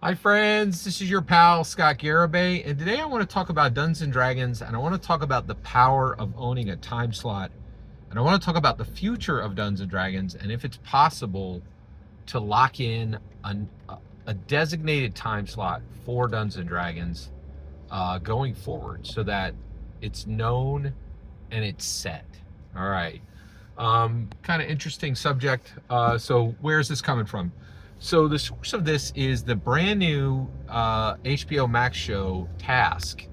Hi friends, this is your pal Scott Garibay, and today I want to talk about Dungeons and Dragons, and I want to talk about the power of owning a time slot, and I want to talk about the future of Dungeons and Dragons, and if it's possible to lock in a designated time slot for Dungeons and Dragons going forward, so that it's known and it's set. All right. Kind of interesting subject. So where's this coming from? So the source of this is the brand new HBO Max show Task.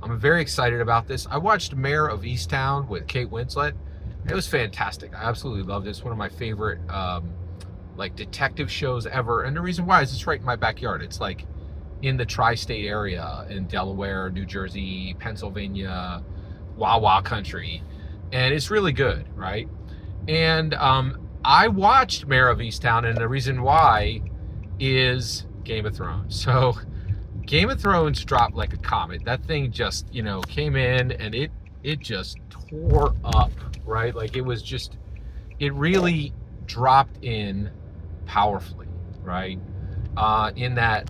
I'm very excited about this. I watched Mayor of Easttown with Kate Winslet. It was fantastic. I absolutely loved it. It's one of my favorite like detective shows ever. And the reason why is it's right in my backyard. It's like in the tri-state area in Delaware, New Jersey, Pennsylvania, Wawa country. And it's really good, right? And I watched Mayor of Easttown, and the reason why is Game of Thrones. So Game of Thrones dropped like a comet. That thing just, came in and it just tore up, right? Like it really dropped in powerfully, right? In that,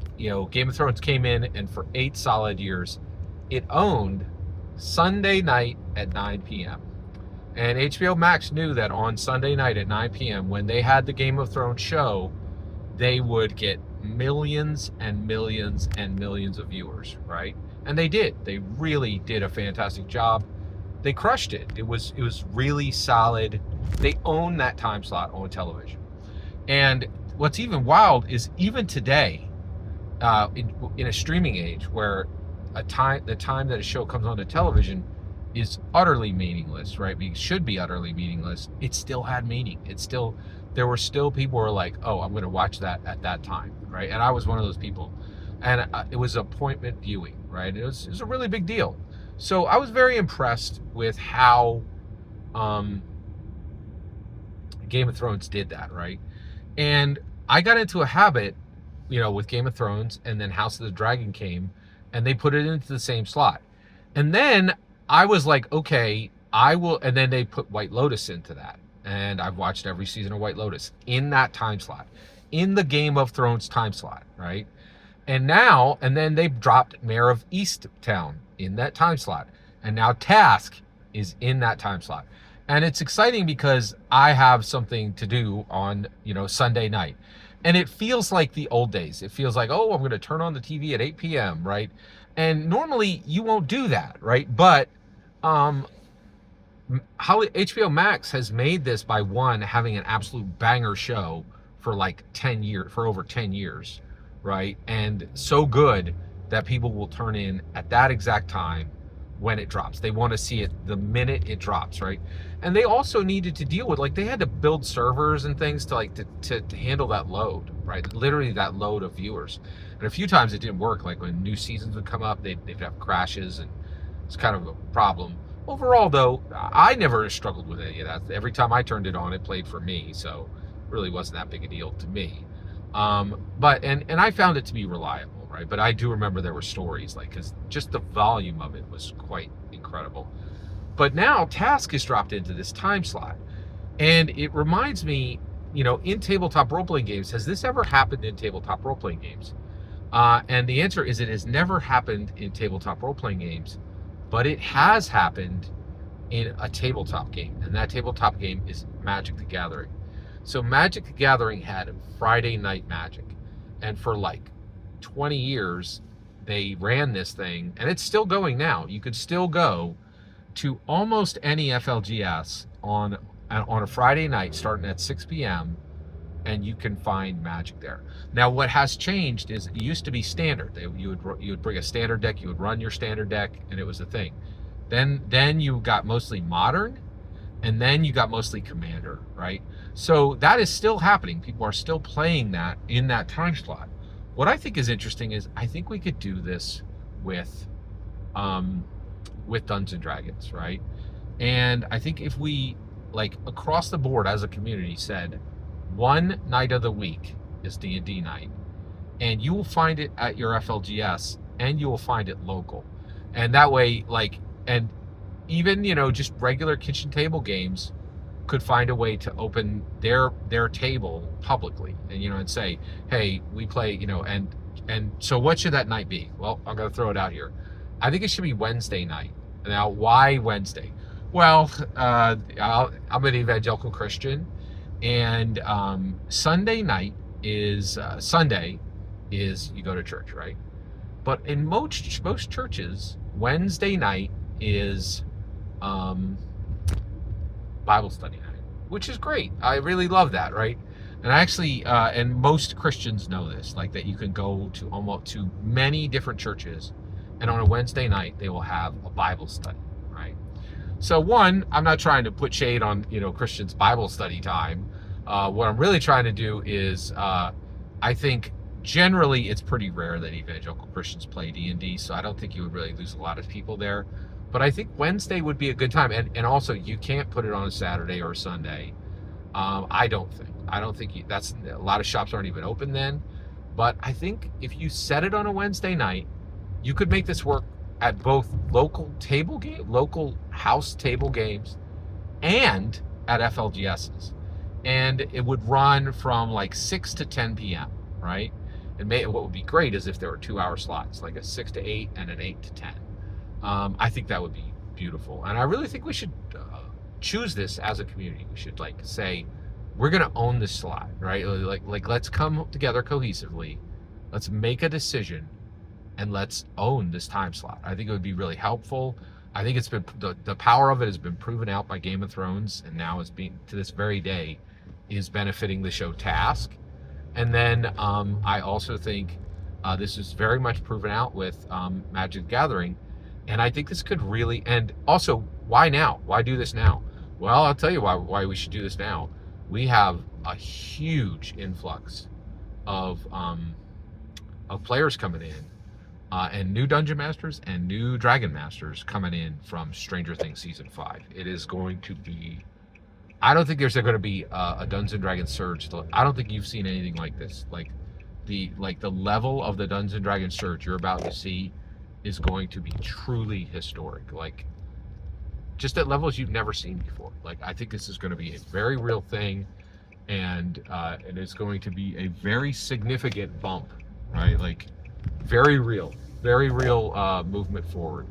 Game of Thrones came in, and for 8 solid years, it owned Sunday night at 9 p.m. And HBO Max knew that on Sunday night at 9 p.m., when they had the Game of Thrones show, they would get millions and millions and millions of viewers, right? And they did. They really did a fantastic job. They crushed it. It was really solid. They own that time slot on television. And what's even wild is even today, in a streaming age where the time that a show comes onto television is utterly meaningless, right? It should be utterly meaningless. It still had meaning. There were still people who were like, oh, I'm going to watch that at that time, right? And I was one of those people. And it was appointment viewing, right? It was a really big deal. So I was very impressed with how Game of Thrones did that, right? And I got into a habit, with Game of Thrones, and then House of the Dragon came, and they put it into the same slot. And then I was like, okay, I will. And then they put White Lotus into that. And I've watched every season of White Lotus in that time slot, in the Game of Thrones time slot, right? And then they dropped Mayor of Easttown in that time slot. And now Task is in that time slot. And it's exciting because I have something to do on, Sunday night. And it feels like the old days. It feels like, oh, I'm going to turn on the TV at 8 p.m., right? And normally you won't do that, right? But HBO Max has made this by having an absolute banger show for like 10 years, for over 10 years, right? And so good that people will turn in at that exact time when it drops. They want to see it the minute it drops, right? And they also needed to deal with, like, they had to build servers and things to handle that load, right? Literally that load of viewers. And a few times it didn't work. Like when new seasons would come up, they'd have crashes, and it's kind of a problem. Overall, though, I never struggled with any of that. Every time I turned it on, it played for me, so it really wasn't that big a deal to me. But I found it to be reliable, right? But I do remember there were stories, like, because just the volume of it was quite incredible. But now Task is dropped into this time slot, and it reminds me, in tabletop role-playing games, has this ever happened in tabletop role-playing games? And the answer is it has never happened in tabletop role-playing games, but it has happened in a tabletop game, and that tabletop game is Magic the Gathering. So Magic the Gathering had Friday Night Magic, and for like 20 years, they ran this thing, and it's still going now. You could still go to almost any FLGS on a Friday night starting at 6 p.m., and you can find Magic there. Now, what has changed is it used to be standard. You would bring a standard deck, you would run your standard deck, and it was a thing. Then you got mostly modern, and then you got mostly commander, right? So that is still happening. People are still playing that in that time slot. What I think is interesting is I think we could do this with Dungeons and Dragons, right? And I think if we, like, across the board as a community said, one night of the week is D&D night, and you will find it at your FLGS, and you will find it local. And that way, like, and even, just regular kitchen table games could find a way to open their table publicly, and and say, hey, we play, And so what should that night be? Well, I'm going to throw it out here. I think it should be Wednesday night. Now, why Wednesday? Well, I'm an evangelical Christian, and Sunday night is Sunday is you go to church, right? But in most churches, Wednesday night is Bible study night, which is great. I really love that, right? And I actually, and most Christians know this, like that you can go to many different churches, and on a Wednesday night they will have a Bible study, right? So one, I'm not trying to put shade on Christians' Bible study time. What I'm really trying to do is, I think generally it's pretty rare that evangelical Christians play D&D, so I don't think you would really lose a lot of people there. But I think Wednesday would be a good time, and also you can't put it on a Saturday or a Sunday. I don't think that's a lot of shops aren't even open then. But I think if you set it on a Wednesday night, you could make this work at both local house table games, and at FLGSs, and it would run from like 6 to 10 p.m. right? And what would be great is if there were 2-hour slots, like a 6 to 8 and an 8 to 10. I think that would be beautiful, and I really think we should choose this as a community. We should say we're going to own this slot, right? Like let's come together cohesively, let's make a decision, and let's own this time slot. I think it would be really helpful. I think it's been the power of it has been proven out by Game of Thrones, and now is being to this very day is benefiting the show Task. And then I also think this is very much proven out with Magic the Gathering. And I think this could really, and also, why now? Why do this now? Well, I'll tell you why we should do this now. We have a huge influx of players coming in, and new Dungeon Masters and new Dragon Masters coming in from Stranger Things Season 5. It is going to be, I don't think there's going to be a Dungeons and Dragons surge. I don't think you've seen anything like this. Like the level of the Dungeons and Dragons surge you're about to see is going to be truly historic, like just at levels you've never seen before. Like I think this is going to be a very real thing, and it's going to be a very significant bump, right? Like very real movement forward.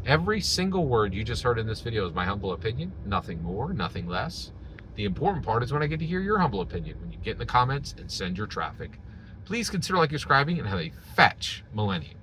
Every single word you just heard in this video is my humble opinion, nothing more, nothing less. The important part is when I get to hear your humble opinion, when you get in the comments and send your traffic. Please consider subscribing and have a fetch millennium.